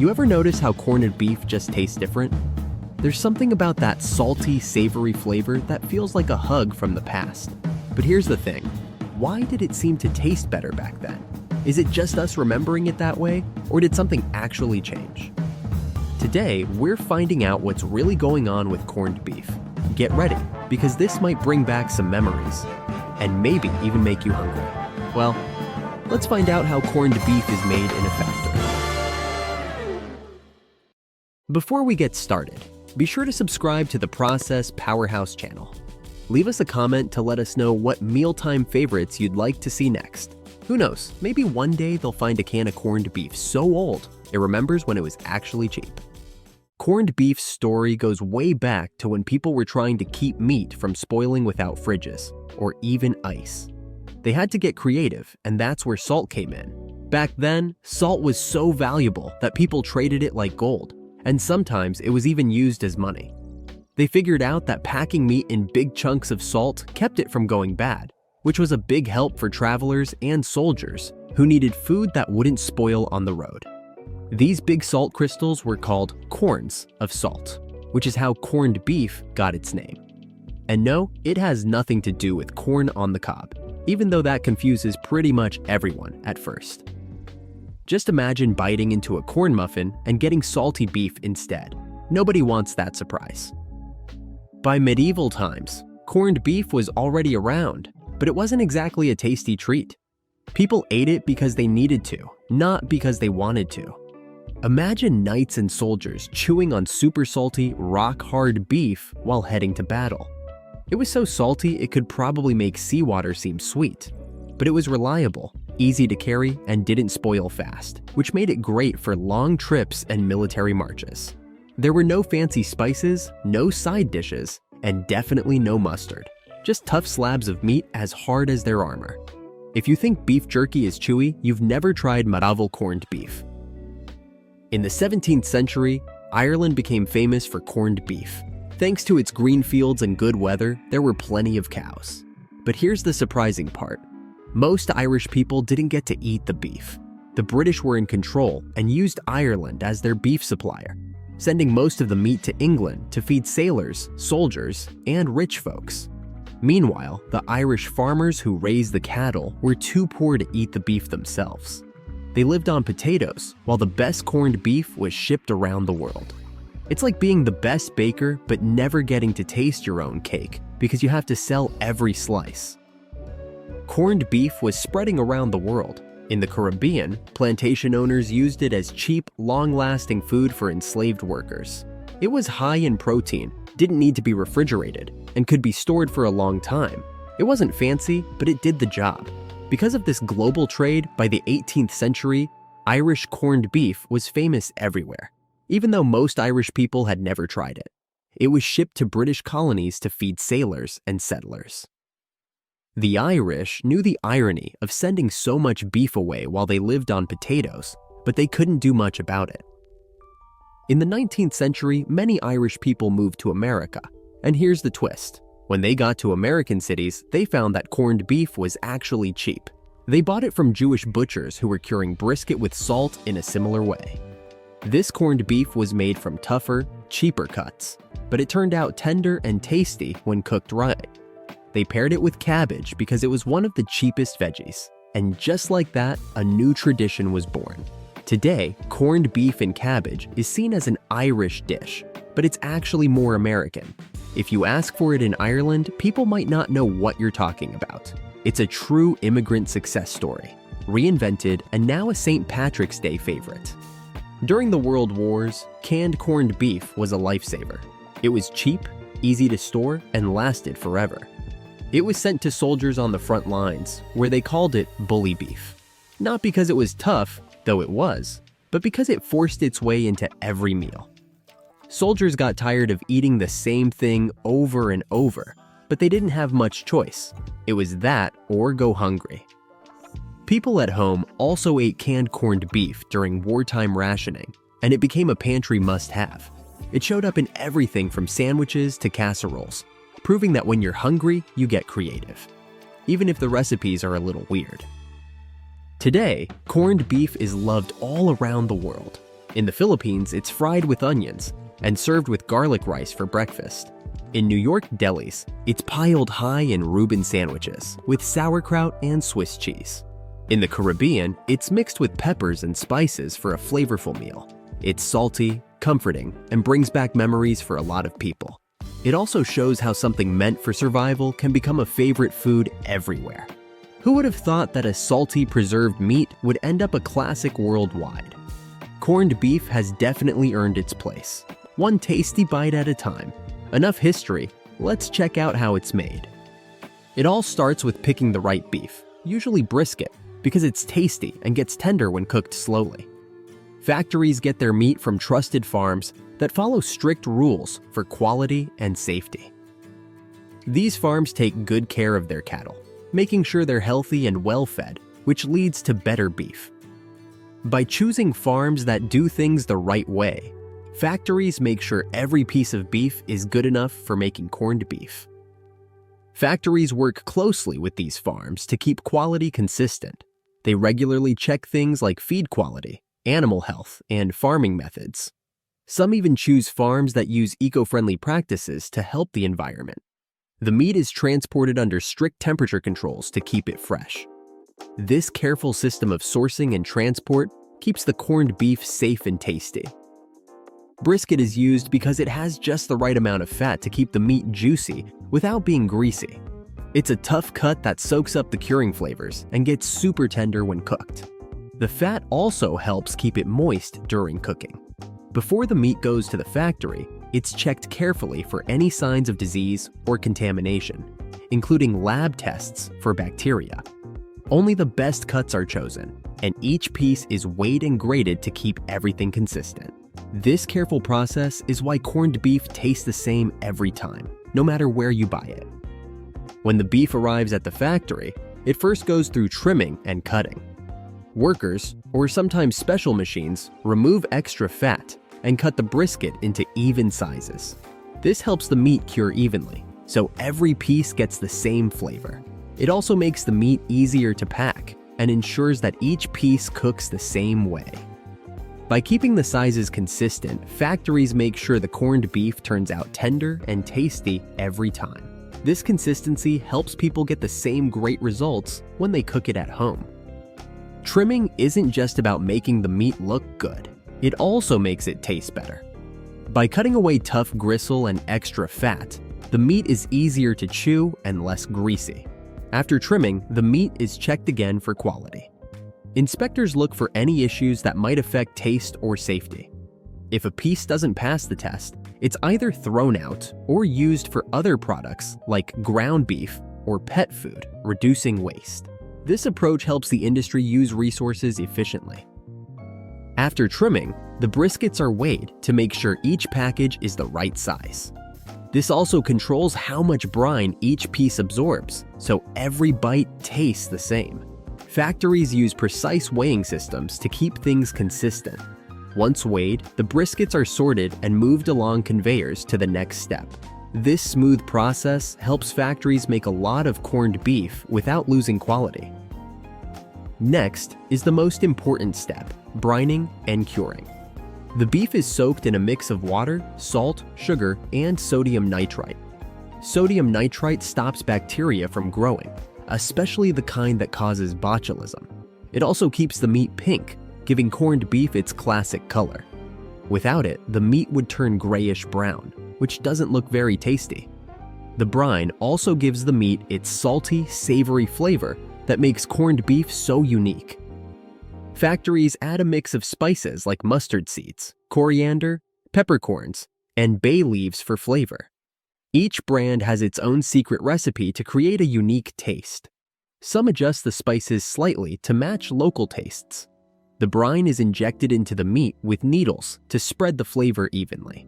You ever notice how corned beef just tastes different? There's something about that salty, savory flavor that feels like a hug from the past. But here's the thing. Why did it seem to taste better back then? Is it just us remembering it that way, or did something actually change? Today, we're finding out what's really going on with corned beef. Get ready, because this might bring back some memories, and maybe even make you hungry. Well, let's find out how corned beef is made in a factory. Before we get started, be sure to subscribe to the Process Powerhouse channel. Leave us a comment to let us know what mealtime favorites you'd like to see next. Who knows, maybe one day they'll find a can of corned beef so old it remembers when it was actually cheap. Corned beef's story goes way back to when people were trying to keep meat from spoiling without fridges, or even ice. They had to get creative, and that's where salt came in. Back then, salt was so valuable that people traded it like gold, and sometimes it was even used as money. They figured out that packing meat in big chunks of salt kept it from going bad, which was a big help for travelers and soldiers who needed food that wouldn't spoil on the road. These big salt crystals were called corns of salt, which is how corned beef got its name. And no, it has nothing to do with corn on the cob, even though that confuses pretty much everyone at first. Just imagine biting into a corn muffin and getting salty beef instead. Nobody wants that surprise. By medieval times, corned beef was already around, but it wasn't exactly a tasty treat. People ate it because they needed to, not because they wanted to. Imagine knights and soldiers chewing on super salty, rock-hard beef while heading to battle. It was so salty it could probably make seawater seem sweet, but it was reliable, easy to carry, and didn't spoil fast, which made it great for long trips and military marches. There were no fancy spices, no side dishes, and definitely no mustard. Just tough slabs of meat as hard as their armor. If you think beef jerky is chewy, you've never tried Maravel corned beef. In the 17th century, Ireland became famous for corned beef. Thanks to its green fields and good weather, there were plenty of cows. But here's the surprising part. Most Irish people didn't get to eat the beef. The British were in control and used Ireland as their beef supplier, sending most of the meat to England to feed sailors, soldiers, and rich folks. Meanwhile, the Irish farmers who raised the cattle were too poor to eat the beef themselves. They lived on potatoes, while the best corned beef was shipped around the world. It's like being the best baker but never getting to taste your own cake because you have to sell every slice. Corned beef was spreading around the world. In the Caribbean, plantation owners used it as cheap, long-lasting food for enslaved workers. It was high in protein, didn't need to be refrigerated, and could be stored for a long time. It wasn't fancy, but it did the job. Because of this global trade, by the 18th century, Irish corned beef was famous everywhere, even though most Irish people had never tried it. It was shipped to British colonies to feed sailors and settlers. The Irish knew the irony of sending so much beef away while they lived on potatoes, but they couldn't do much about it. In the 19th century, many Irish people moved to America, and here's the twist. When they got to American cities, they found that corned beef was actually cheap. They bought it from Jewish butchers who were curing brisket with salt in a similar way. This corned beef was made from tougher, cheaper cuts, but it turned out tender and tasty when cooked right. They paired it with cabbage because it was one of the cheapest veggies. And just like that, a new tradition was born. Today, corned beef and cabbage is seen as an Irish dish, but it's actually more American. If you ask for it in Ireland, people might not know what you're talking about. It's a true immigrant success story, reinvented and now a St. Patrick's Day favorite. During the World Wars, canned corned beef was a lifesaver. It was cheap, easy to store, and lasted forever. It was sent to soldiers on the front lines, where they called it bully beef. Not because it was tough, though it was, but because it forced its way into every meal. Soldiers got tired of eating the same thing over and over, but they didn't have much choice. It was that or go hungry. People at home also ate canned corned beef during wartime rationing, and it became a pantry must-have. It showed up in everything from sandwiches to casseroles, proving that when you're hungry, you get creative, even if the recipes are a little weird. Today, corned beef is loved all around the world. In the Philippines, it's fried with onions and served with garlic rice for breakfast. In New York delis, it's piled high in Reuben sandwiches with sauerkraut and Swiss cheese. In the Caribbean, it's mixed with peppers and spices for a flavorful meal. It's salty, comforting, and brings back memories for a lot of people. It also shows how something meant for survival can become a favorite food everywhere. Who would have thought that a salty, preserved meat would end up a classic worldwide? Corned beef has definitely earned its place. One tasty bite at a time. Enough history, let's check out how it's made. It all starts with picking the right beef, usually brisket, because it's tasty and gets tender when cooked slowly. Factories get their meat from trusted farms that follow strict rules for quality and safety. These farms take good care of their cattle, making sure they're healthy and well-fed, which leads to better beef. By choosing farms that do things the right way, factories make sure every piece of beef is good enough for making corned beef. Factories work closely with these farms to keep quality consistent. They regularly check things like feed quality, animal health, and farming methods. Some even choose farms that use eco-friendly practices to help the environment. The meat is transported under strict temperature controls to keep it fresh. This careful system of sourcing and transport keeps the corned beef safe and tasty. Brisket is used because it has just the right amount of fat to keep the meat juicy without being greasy. It's a tough cut that soaks up the curing flavors and gets super tender when cooked. The fat also helps keep it moist during cooking. Before the meat goes to the factory, it's checked carefully for any signs of disease or contamination, including lab tests for bacteria. Only the best cuts are chosen, and each piece is weighed and graded to keep everything consistent. This careful process is why corned beef tastes the same every time, no matter where you buy it. When the beef arrives at the factory, it first goes through trimming and cutting. Workers, or sometimes special machines, remove extra fat and cut the brisket into even sizes. This helps the meat cure evenly, so every piece gets the same flavor. It also makes the meat easier to pack and ensures that each piece cooks the same way. By keeping the sizes consistent, factories make sure the corned beef turns out tender and tasty every time. This consistency helps people get the same great results when they cook it at home. Trimming isn't just about making the meat look good. It also makes it taste better. By cutting away tough gristle and extra fat, the meat is easier to chew and less greasy. After trimming, the meat is checked again for quality. Inspectors look for any issues that might affect taste or safety. If a piece doesn't pass the test, it's either thrown out or used for other products like ground beef or pet food, reducing waste. This approach helps the industry use resources efficiently. After trimming, the briskets are weighed to make sure each package is the right size. This also controls how much brine each piece absorbs, so every bite tastes the same. Factories use precise weighing systems to keep things consistent. Once weighed, the briskets are sorted and moved along conveyors to the next step. This smooth process helps factories make a lot of corned beef without losing quality. Next is the most important step, brining and curing. The beef is soaked in a mix of water, salt, sugar, and sodium nitrite. Sodium nitrite stops bacteria from growing, especially the kind that causes botulism. It also keeps the meat pink, giving corned beef its classic color. Without it, the meat would turn grayish-brown, which doesn't look very tasty. The brine also gives the meat its salty, savory flavor that makes corned beef so unique. Factories add a mix of spices like mustard seeds, coriander, peppercorns, and bay leaves for flavor. Each brand has its own secret recipe to create a unique taste. Some adjust the spices slightly to match local tastes. The brine is injected into the meat with needles to spread the flavor evenly.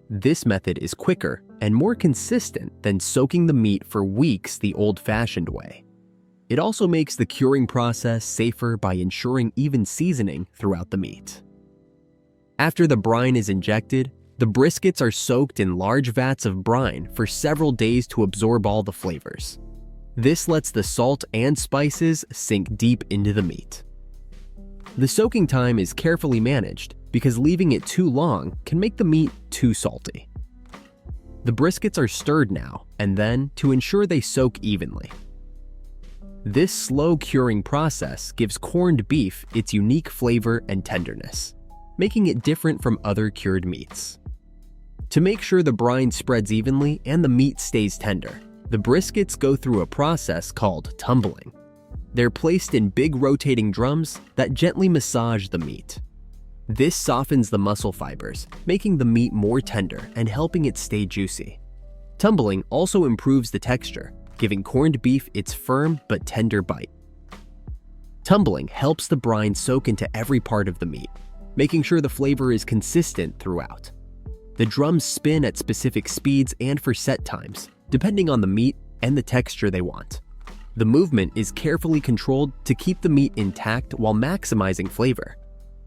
This method is quicker and more consistent than soaking the meat for weeks the old-fashioned way. It also makes the curing process safer by ensuring even seasoning throughout the meat. After the brine is injected, the briskets are soaked in large vats of brine for several days to absorb all the flavors. This lets the salt and spices sink deep into the meat. The soaking time is carefully managed because leaving it too long can make the meat too salty. The briskets are stirred now and then to ensure they soak evenly. This slow curing process gives corned beef its unique flavor and tenderness, making it different from other cured meats. To make sure the brine spreads evenly and the meat stays tender, the briskets go through a process called tumbling. They're placed in big rotating drums that gently massage the meat. This softens the muscle fibers, making the meat more tender and helping it stay juicy. Tumbling also improves the texture, giving corned beef its firm but tender bite. Tumbling helps the brine soak into every part of the meat, making sure the flavor is consistent throughout. The drums spin at specific speeds and for set times, depending on the meat and the texture they want. The movement is carefully controlled to keep the meat intact while maximizing flavor.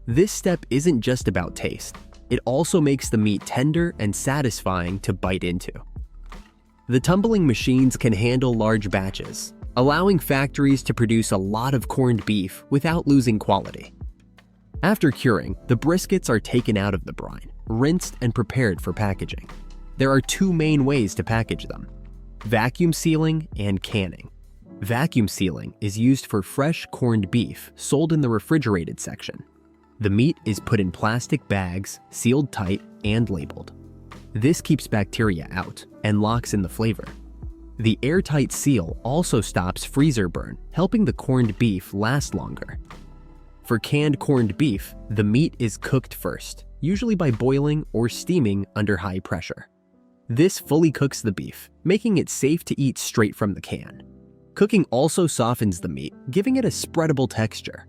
This step isn't just about taste, it also makes the meat tender and satisfying to bite into. The tumbling machines can handle large batches, allowing factories to produce a lot of corned beef without losing quality. After curing, the briskets are taken out of the brine, rinsed and prepared for packaging. There are two main ways to package them: vacuum sealing and canning. Vacuum sealing is used for fresh corned beef sold in the refrigerated section. The meat is put in plastic bags, sealed tight, and labeled. This keeps bacteria out and locks in the flavor. The airtight seal also stops freezer burn, helping the corned beef last longer. For canned corned beef, the meat is cooked first, usually by boiling or steaming under high pressure. This fully cooks the beef, making it safe to eat straight from the can. Cooking also softens the meat, giving it a spreadable texture.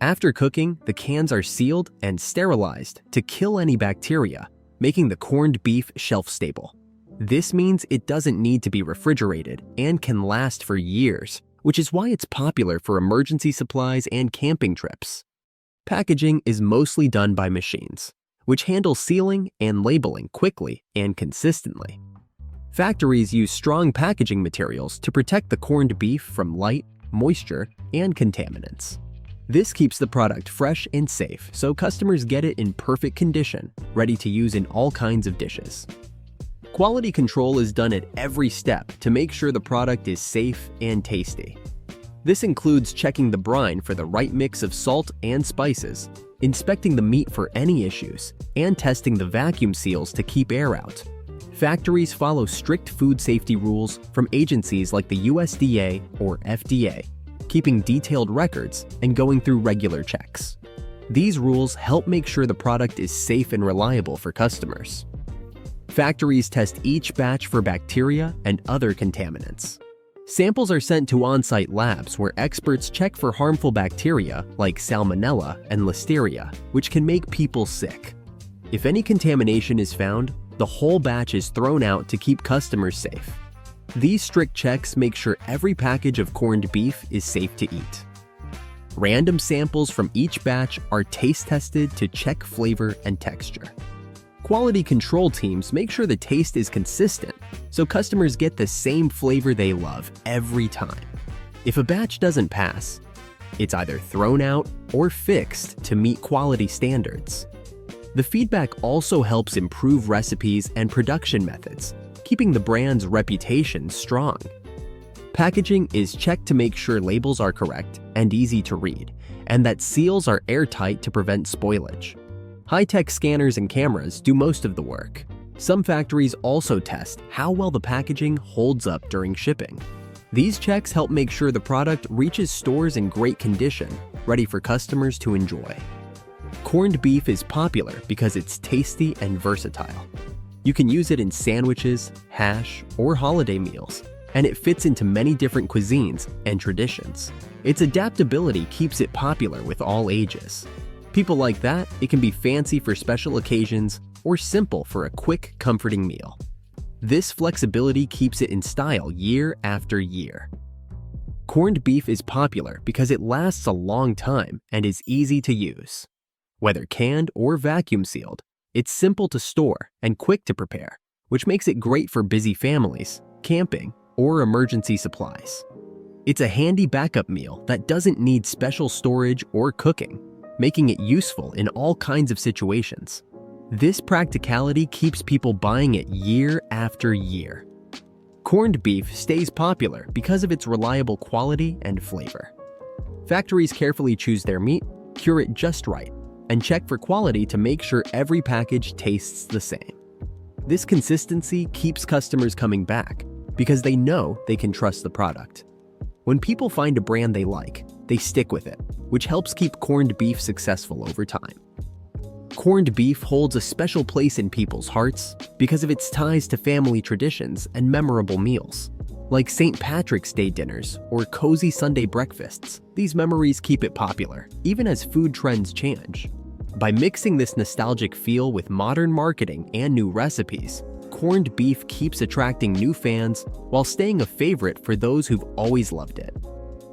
After cooking, the cans are sealed and sterilized to kill any bacteria, making the corned beef shelf-stable. This means it doesn't need to be refrigerated and can last for years, which is why it's popular for emergency supplies and camping trips. Packaging is mostly done by machines, which handle sealing and labeling quickly and consistently. Factories use strong packaging materials to protect the corned beef from light, moisture, and contaminants. This keeps the product fresh and safe, so customers get it in perfect condition, ready to use in all kinds of dishes. Quality control is done at every step to make sure the product is safe and tasty. This includes checking the brine for the right mix of salt and spices, inspecting the meat for any issues, and testing the vacuum seals to keep air out. Factories follow strict food safety rules from agencies like the USDA or FDA, keeping detailed records and going through regular checks. These rules help make sure the product is safe and reliable for customers. Factories test each batch for bacteria and other contaminants. Samples are sent to on-site labs where experts check for harmful bacteria like Salmonella and Listeria, which can make people sick. If any contamination is found, the whole batch is thrown out to keep customers safe. These strict checks make sure every package of corned beef is safe to eat. Random samples from each batch are taste tested to check flavor and texture. Quality control teams make sure the taste is consistent, so customers get the same flavor they love every time. If a batch doesn't pass, it's either thrown out or fixed to meet quality standards. The feedback also helps improve recipes and production methods, keeping the brand's reputation strong. Packaging is checked to make sure labels are correct and easy to read, and that seals are airtight to prevent spoilage. High-tech scanners and cameras do most of the work. Some factories also test how well the packaging holds up during shipping. These checks help make sure the product reaches stores in great condition, ready for customers to enjoy. Corned beef is popular because it's tasty and versatile. You can use it in sandwiches, hash, or holiday meals, and it fits into many different cuisines and traditions. Its adaptability keeps it popular with all ages. People like that, it can be fancy for special occasions or simple for a quick, comforting meal. This flexibility keeps it in style year after year. Corned beef is popular because it lasts a long time and is easy to use. Whether canned or vacuum sealed, it's simple to store and quick to prepare, which makes it great for busy families, camping, or emergency supplies. It's a handy backup meal that doesn't need special storage or cooking. making it useful in all kinds of situations. This practicality keeps people buying it year after year. Corned beef stays popular because of its reliable quality and flavor. Factories carefully choose their meat, cure it just right, and check for quality to make sure every package tastes the same. This consistency keeps customers coming back because they know they can trust the product. When people find a brand they like, they stick with it, which helps keep corned beef successful over time. Corned beef holds a special place in people's hearts because of its ties to family traditions and memorable meals. Like St. Patrick's Day dinners or cozy Sunday breakfasts, these memories keep it popular, even as food trends change. By mixing this nostalgic feel with modern marketing and new recipes, corned beef keeps attracting new fans while staying a favorite for those who've always loved it.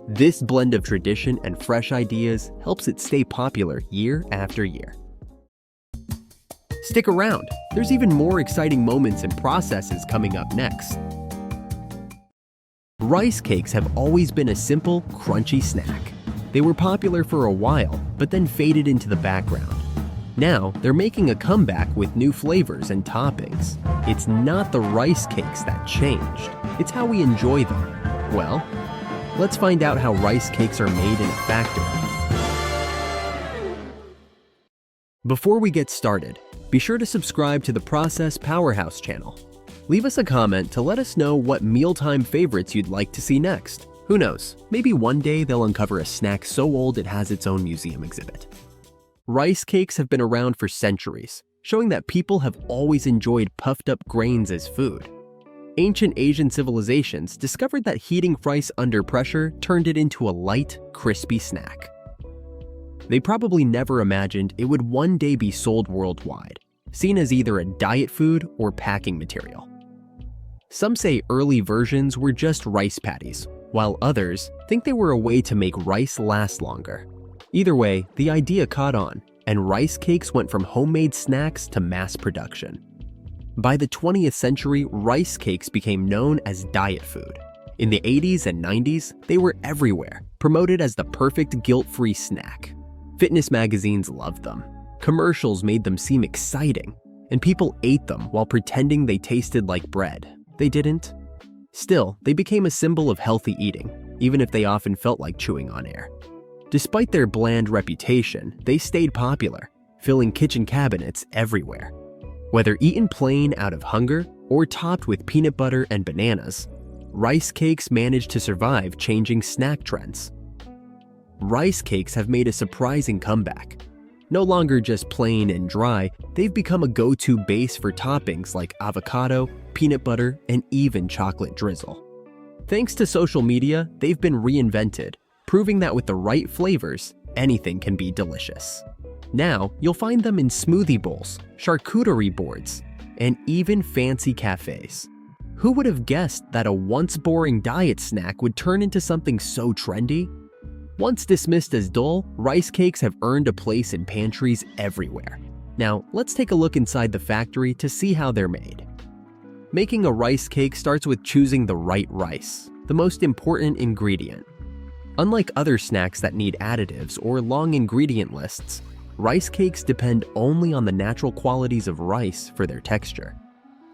This blend of tradition and fresh ideas helps it stay popular year after year. Stick around, there's even more exciting moments and processes coming up next. Rice cakes have always been a simple, crunchy snack. They were popular for a while, but then faded into the background. Now, they're making a comeback with new flavors and toppings. It's not the rice cakes that changed, it's how we enjoy them. Well, let's find out how rice cakes are made in a factory. Before we get started, be sure to subscribe to the Process Powerhouse channel. Leave us a comment to let us know what mealtime favorites you'd like to see next. Who knows, maybe one day they'll uncover a snack so old it has its own museum exhibit. Rice cakes have been around for centuries, showing that people have always enjoyed puffed up grains as food. Ancient Asian civilizations discovered that heating rice under pressure turned it into a light, crispy snack. They probably never imagined it would one day be sold worldwide, seen as either a diet food or packing material. Some say early versions were just rice patties, while others think they were a way to make rice last longer. Either way, the idea caught on, and rice cakes went from homemade snacks to mass production. By the 20th century, rice cakes became known as diet food. In the 80s and 90s, they were everywhere, promoted as the perfect guilt-free snack. Fitness magazines loved them. Commercials made them seem exciting, and people ate them while pretending they tasted like bread. They didn't. Still, they became a symbol of healthy eating, even if they often felt like chewing on air. Despite their bland reputation, they stayed popular, filling kitchen cabinets everywhere. Whether eaten plain out of hunger or topped with peanut butter and bananas, rice cakes managed to survive changing snack trends. Rice cakes have made a surprising comeback. No longer just plain and dry, they've become a go-to base for toppings like avocado, peanut butter, and even chocolate drizzle. Thanks to social media, they've been reinvented, proving that with the right flavors, anything can be delicious. Now, you'll find them in smoothie bowls, charcuterie boards, and even fancy cafes. Who would have guessed that a once boring diet snack would turn into something so trendy? Once dismissed as dull, rice cakes have earned a place in pantries everywhere. Now, let's take a look inside the factory to see how they're made. Making a rice cake starts with choosing the right rice, the most important ingredient. Unlike other snacks that need additives or long ingredient lists, rice cakes depend only on the natural qualities of rice for their texture.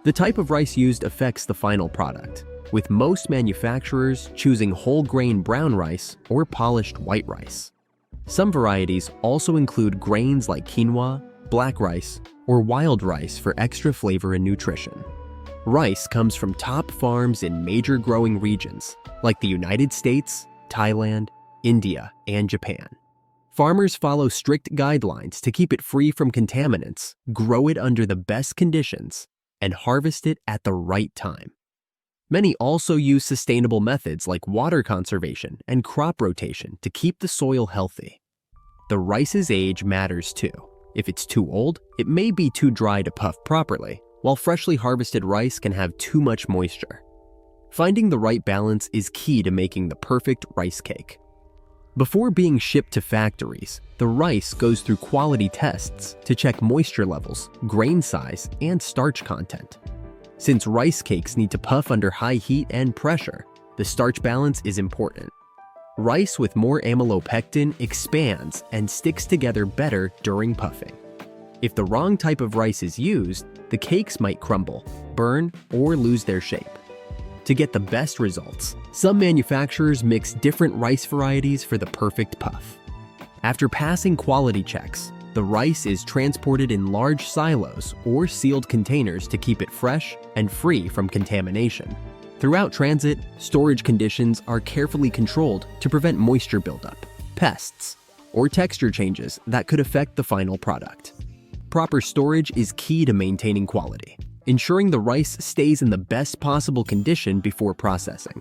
The type of rice used affects the final product, with most manufacturers choosing whole grain brown rice or polished white rice. Some varieties also include grains like quinoa, black rice, or wild rice for extra flavor and nutrition. Rice comes from top farms in major growing regions like the United States, Thailand, India, and Japan. Farmers follow strict guidelines to keep it free from contaminants, grow it under the best conditions, and harvest it at the right time. Many also use sustainable methods like water conservation and crop rotation to keep the soil healthy. The rice's age matters too. If it's too old, it may be too dry to puff properly, while freshly harvested rice can have too much moisture. Finding the right balance is key to making the perfect rice cake. Before being shipped to factories, the rice goes through quality tests to check moisture levels, grain size, and starch content. Since rice cakes need to puff under high heat and pressure, the starch balance is important. Rice with more amylopectin expands and sticks together better during puffing. If the wrong type of rice is used, the cakes might crumble, burn, or lose their shape. To get the best results, some manufacturers mix different rice varieties for the perfect puff. After passing quality checks, the rice is transported in large silos or sealed containers to keep it fresh and free from contamination. Throughout transit, storage conditions are carefully controlled to prevent moisture buildup, pests, or texture changes that could affect the final product. Proper storage is key to maintaining quality, ensuring the rice stays in the best possible condition before processing.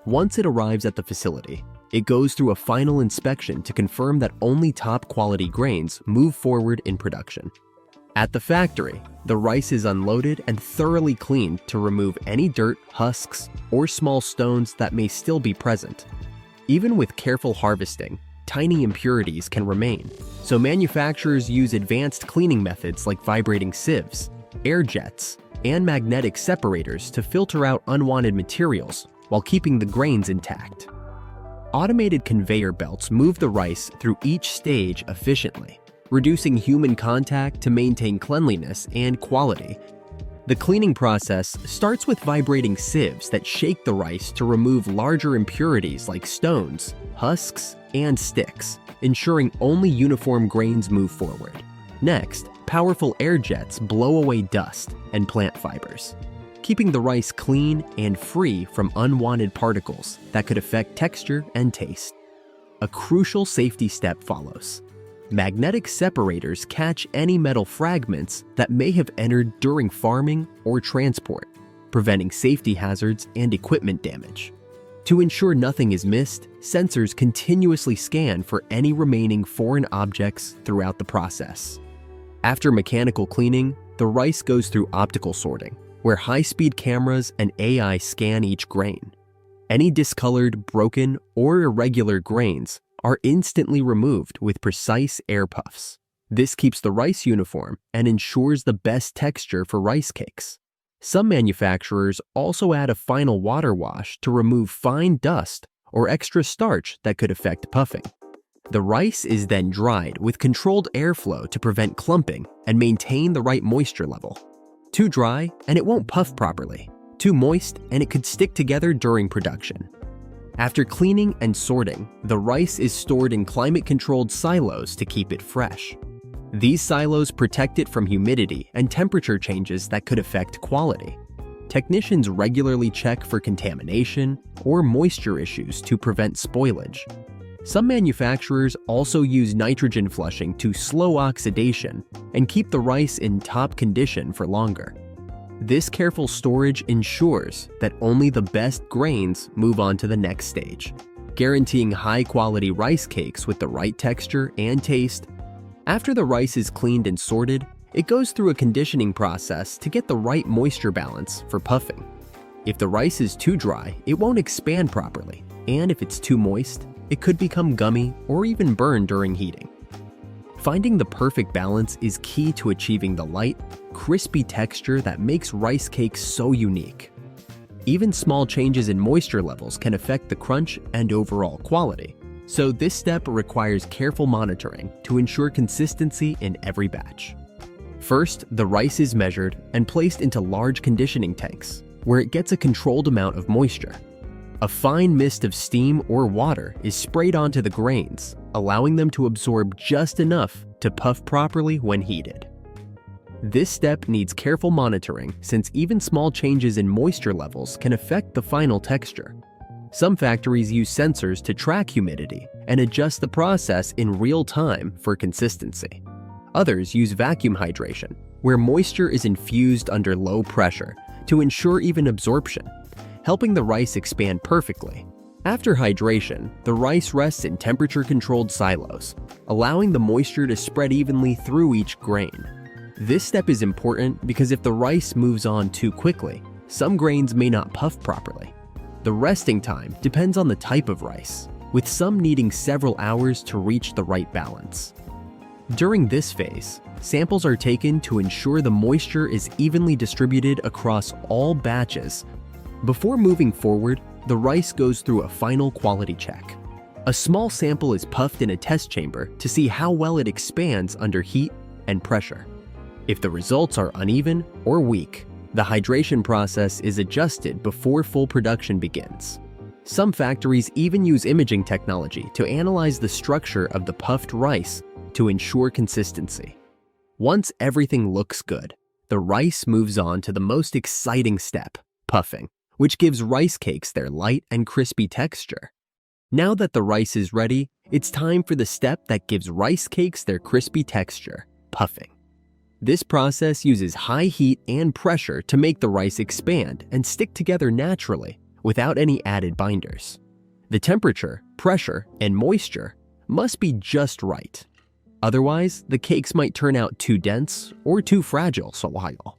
Once it arrives at the facility, it goes through a final inspection to confirm that only top-quality grains move forward in production. At the factory, the rice is unloaded and thoroughly cleaned to remove any dirt, husks, or small stones that may still be present. Even with careful harvesting, tiny impurities can remain, so manufacturers use advanced cleaning methods like vibrating sieves, air jets, and magnetic separators to filter out unwanted materials while keeping the grains intact. Automated conveyor belts move the rice through each stage efficiently, reducing human contact to maintain cleanliness and quality. The cleaning process starts with vibrating sieves that shake the rice to remove larger impurities like stones, husks, and sticks, ensuring only uniform grains move forward. Next, powerful air jets blow away dust and plant fibers, keeping the rice clean and free from unwanted particles that could affect texture and taste. A crucial safety step follows. Magnetic separators catch any metal fragments that may have entered during farming or transport, preventing safety hazards and equipment damage. To ensure nothing is missed, sensors continuously scan for any remaining foreign objects throughout the process. After mechanical cleaning, the rice goes through optical sorting, where high-speed cameras and AI scan each grain. Any discolored, broken, or irregular grains are instantly removed with precise air puffs. This keeps the rice uniform and ensures the best texture for rice cakes. Some manufacturers also add a final water wash to remove fine dust or extra starch that could affect puffing. The rice is then dried with controlled airflow to prevent clumping and maintain the right moisture level. Too dry and it won't puff properly. Too moist and it could stick together during production. After cleaning and sorting, the rice is stored in climate-controlled silos to keep it fresh. These silos protect it from humidity and temperature changes that could affect quality. Technicians regularly check for contamination or moisture issues to prevent spoilage. Some manufacturers also use nitrogen flushing to slow oxidation and keep the rice in top condition for longer. This careful storage ensures that only the best grains move on to the next stage, guaranteeing high-quality rice cakes with the right texture and taste. After the rice is cleaned and sorted, it goes through a conditioning process to get the right moisture balance for puffing. If the rice is too dry, it won't expand properly, and if it's too moist, it could become gummy or even burn during heating. Finding the perfect balance is key to achieving the light, crispy texture that makes rice cakes so unique. Even small changes in moisture levels can affect the crunch and overall quality, so this step requires careful monitoring to ensure consistency in every batch. First, the rice is measured and placed into large conditioning tanks, where it gets a controlled amount of moisture. A fine mist of steam or water is sprayed onto the grains, allowing them to absorb just enough to puff properly when heated. This step needs careful monitoring since even small changes in moisture levels can affect the final texture. Some factories use sensors to track humidity and adjust the process in real time for consistency. Others use vacuum hydration, where moisture is infused under low pressure to ensure even absorption, helping the rice expand perfectly. After hydration, the rice rests in temperature-controlled silos, allowing the moisture to spread evenly through each grain. This step is important because if the rice moves on too quickly, some grains may not puff properly. The resting time depends on the type of rice, with some needing several hours to reach the right balance. During this phase, samples are taken to ensure the moisture is evenly distributed across all batches. Before moving forward, the rice goes through a final quality check. A small sample is puffed in a test chamber to see how well it expands under heat and pressure. If the results are uneven or weak, the hydration process is adjusted before full production begins. Some factories even use imaging technology to analyze the structure of the puffed rice to ensure consistency. Once everything looks good, the rice moves on to the most exciting step, puffing, which gives rice cakes their light and crispy texture. Now that the rice is ready, it's time for the step that gives rice cakes their crispy texture, puffing. This process uses high heat and pressure to make the rice expand and stick together naturally without any added binders. The temperature, pressure, and moisture must be just right. Otherwise, the cakes might turn out too dense or too fragile for a while.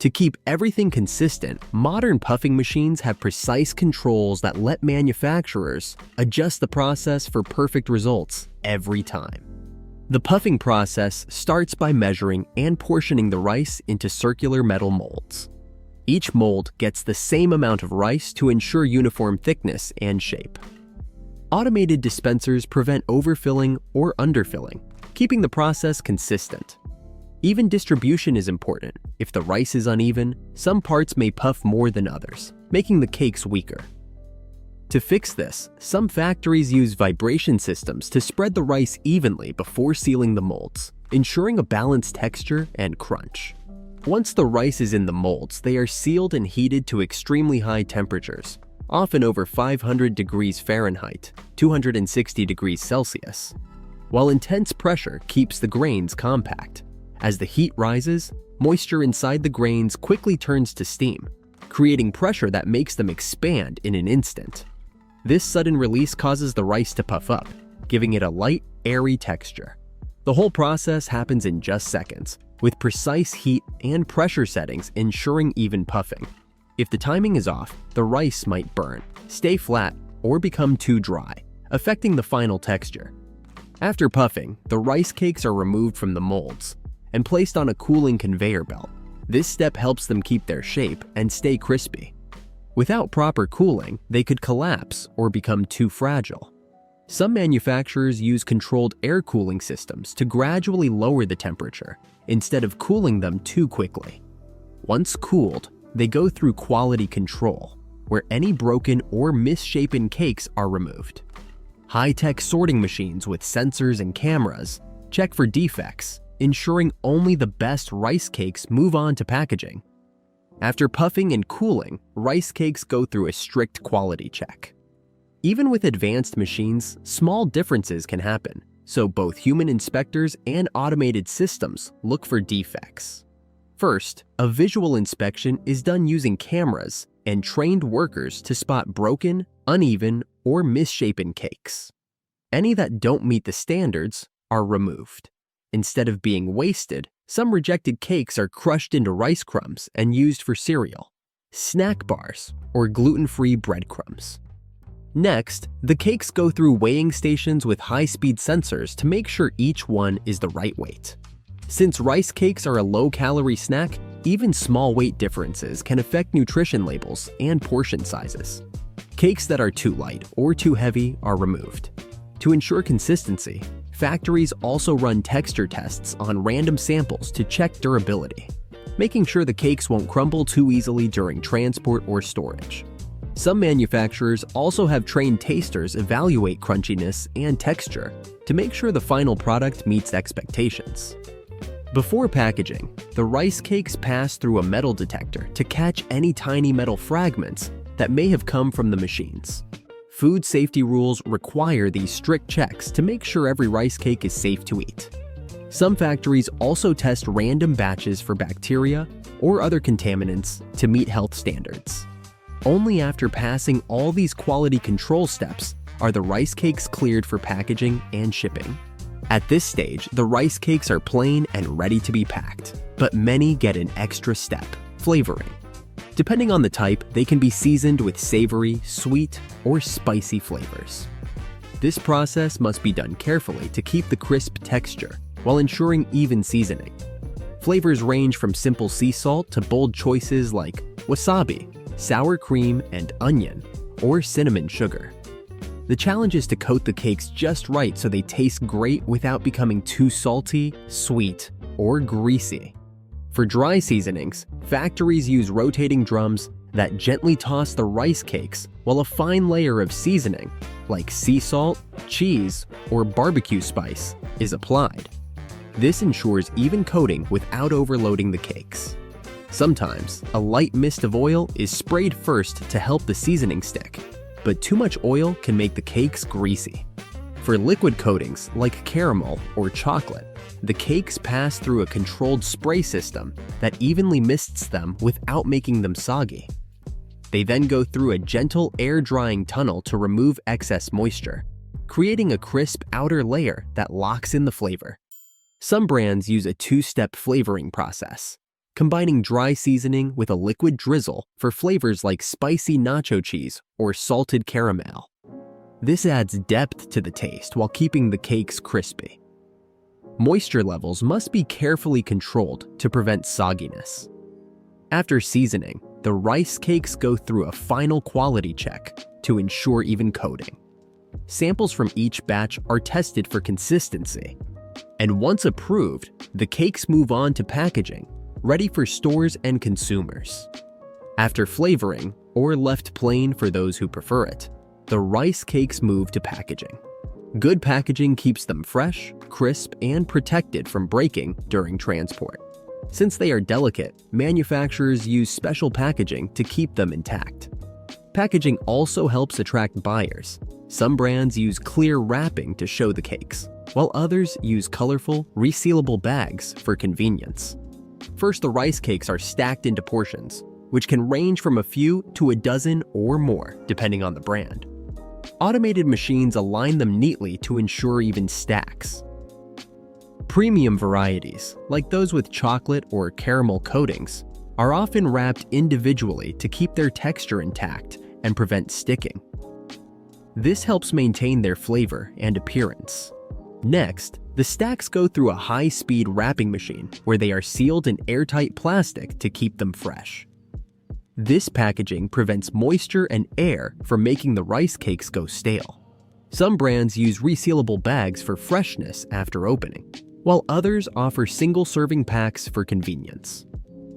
To keep everything consistent, modern puffing machines have precise controls that let manufacturers adjust the process for perfect results every time. The puffing process starts by measuring and portioning the rice into circular metal molds. Each mold gets the same amount of rice to ensure uniform thickness and shape. Automated dispensers prevent overfilling or underfilling, keeping the process consistent. Even distribution is important. If the rice is uneven, some parts may puff more than others, making the cakes weaker. To fix this, some factories use vibration systems to spread the rice evenly before sealing the molds, ensuring a balanced texture and crunch. Once the rice is in the molds, they are sealed and heated to extremely high temperatures, often over 500 degrees Fahrenheit, 260 degrees Celsius, while intense pressure keeps the grains compact. As the heat rises, moisture inside the grains quickly turns to steam, creating pressure that makes them expand in an instant. This sudden release causes the rice to puff up, giving it a light, airy texture. The whole process happens in just seconds, with precise heat and pressure settings ensuring even puffing. If the timing is off, the rice might burn, stay flat, or become too dry, affecting the final texture. After puffing, the rice cakes are removed from the molds and placed on a cooling conveyor belt. This step helps them keep their shape and stay crispy. Without proper cooling, they could collapse or become too fragile. Some manufacturers use controlled air cooling systems to gradually lower the temperature instead of cooling them too quickly. Once cooled, they go through quality control, where any broken or misshapen cakes are removed. High-tech sorting machines with sensors and cameras check for defects, ensuring only the best rice cakes move on to packaging. After puffing and cooling, rice cakes go through a strict quality check. Even with advanced machines, small differences can happen, so both human inspectors and automated systems look for defects. First, a visual inspection is done using cameras and trained workers to spot broken, uneven, or misshapen cakes. Any that don't meet the standards are removed. Instead of being wasted, some rejected cakes are crushed into rice crumbs and used for cereal, snack bars, or gluten-free breadcrumbs. Next, the cakes go through weighing stations with high-speed sensors to make sure each one is the right weight. Since rice cakes are a low-calorie snack, even small weight differences can affect nutrition labels and portion sizes. Cakes that are too light or too heavy are removed. To ensure consistency, factories also run texture tests on random samples to check durability, making sure the cakes won't crumble too easily during transport or storage. Some manufacturers also have trained tasters evaluate crunchiness and texture to make sure the final product meets expectations. Before packaging, the rice cakes pass through a metal detector to catch any tiny metal fragments that may have come from the machines. Food safety rules require these strict checks to make sure every rice cake is safe to eat. Some factories also test random batches for bacteria or other contaminants to meet health standards. Only after passing all these quality control steps are the rice cakes cleared for packaging and shipping. At this stage, the rice cakes are plain and ready to be packed, but many get an extra step, flavoring. Depending on the type, they can be seasoned with savory, sweet, or spicy flavors. This process must be done carefully to keep the crisp texture while ensuring even seasoning. Flavors range from simple sea salt to bold choices like wasabi, sour cream and onion, or cinnamon sugar. The challenge is to coat the cakes just right so they taste great without becoming too salty, sweet, or greasy. For dry seasonings, factories use rotating drums that gently toss the rice cakes while a fine layer of seasoning, like sea salt, cheese, or barbecue spice, is applied. This ensures even coating without overloading the cakes. Sometimes, a light mist of oil is sprayed first to help the seasoning stick, but too much oil can make the cakes greasy. For liquid coatings like caramel or chocolate, the cakes pass through a controlled spray system that evenly mists them without making them soggy. They then go through a gentle air-drying tunnel to remove excess moisture, creating a crisp outer layer that locks in the flavor. Some brands use a two-step flavoring process, combining dry seasoning with a liquid drizzle for flavors like spicy nacho cheese or salted caramel. This adds depth to the taste while keeping the cakes crispy. Moisture levels must be carefully controlled to prevent sogginess. After seasoning, the rice cakes go through a final quality check to ensure even coating. Samples from each batch are tested for consistency, and once approved, the cakes move on to packaging, ready for stores and consumers. After flavoring, or left plain for those who prefer it, the rice cakes move to packaging. Good packaging keeps them fresh, crisp, and protected from breaking during transport. Since they are delicate, manufacturers use special packaging to keep them intact. Packaging also helps attract buyers. Some brands use clear wrapping to show the cakes, while others use colorful, resealable bags for convenience. First, the rice cakes are stacked into portions, which can range from a few to a dozen or more, depending on the brand. Automated machines align them neatly to ensure even stacks. Premium varieties, like those with chocolate or caramel coatings, are often wrapped individually to keep their texture intact and prevent sticking. This helps maintain their flavor and appearance. Next, the stacks go through a high-speed wrapping machine where they are sealed in airtight plastic to keep them fresh. This packaging prevents moisture and air from making the rice cakes go stale. Some brands use resealable bags for freshness after opening, while others offer single-serving packs for convenience.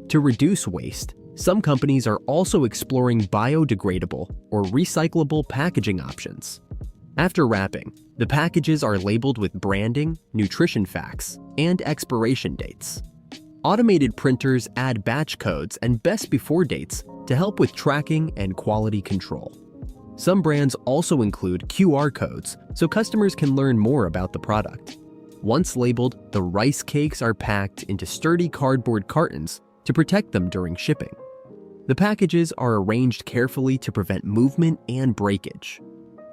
To reduce waste, some companies are also exploring biodegradable or recyclable packaging options. After wrapping, the packages are labeled with branding, nutrition facts, and expiration dates. Automated printers add batch codes and best before dates to help with tracking and quality control. Some brands also include QR codes so customers can learn more about the product. Once labeled, the rice cakes are packed into sturdy cardboard cartons to protect them during shipping. The packages are arranged carefully to prevent movement and breakage.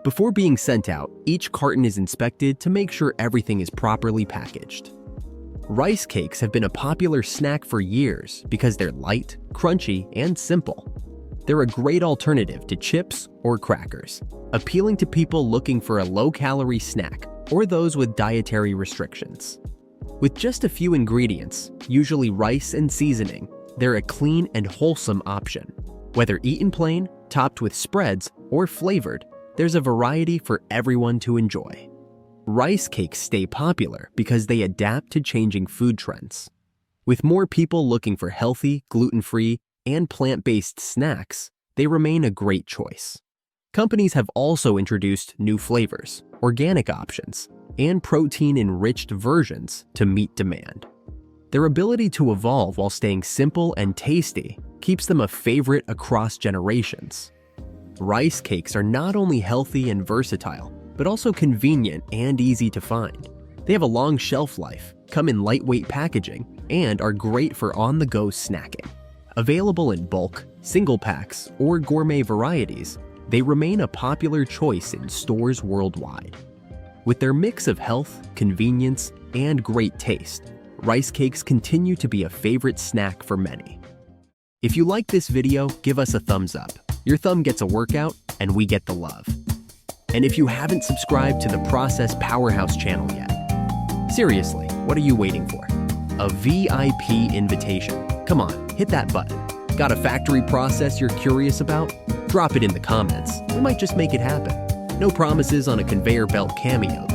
Before being sent out, each carton is inspected to make sure everything is properly packaged. Rice cakes have been a popular snack for years because they're light, crunchy, and simple. They're a great alternative to chips or crackers, appealing to people looking for a low-calorie snack or those with dietary restrictions. With just a few ingredients, usually rice and seasoning, they're a clean and wholesome option. Whether eaten plain, topped with spreads, or flavored, there's a variety for everyone to enjoy. Rice cakes stay popular because they adapt to changing food trends. With more people looking for healthy, gluten-free, and plant-based snacks, they remain a great choice. Companies have also introduced new flavors, organic options, and protein-enriched versions to meet demand. Their ability to evolve while staying simple and tasty keeps them a favorite across generations. Rice cakes are not only healthy and versatile, but also convenient and easy to find. They have a long shelf life, come in lightweight packaging, and are great for on-the-go snacking. Available in bulk, single packs, or gourmet varieties, they remain a popular choice in stores worldwide. With their mix of health, convenience, and great taste, rice cakes continue to be a favorite snack for many. If you like this video, give us a thumbs up. Your thumb gets a workout, and we get the love. And if you haven't subscribed to the Process Powerhouse channel yet, seriously, what are you waiting for? A VIP invitation. Come on, hit that button. Got a factory process you're curious about? Drop it in the comments. We might just make it happen. No promises on a conveyor belt cameo,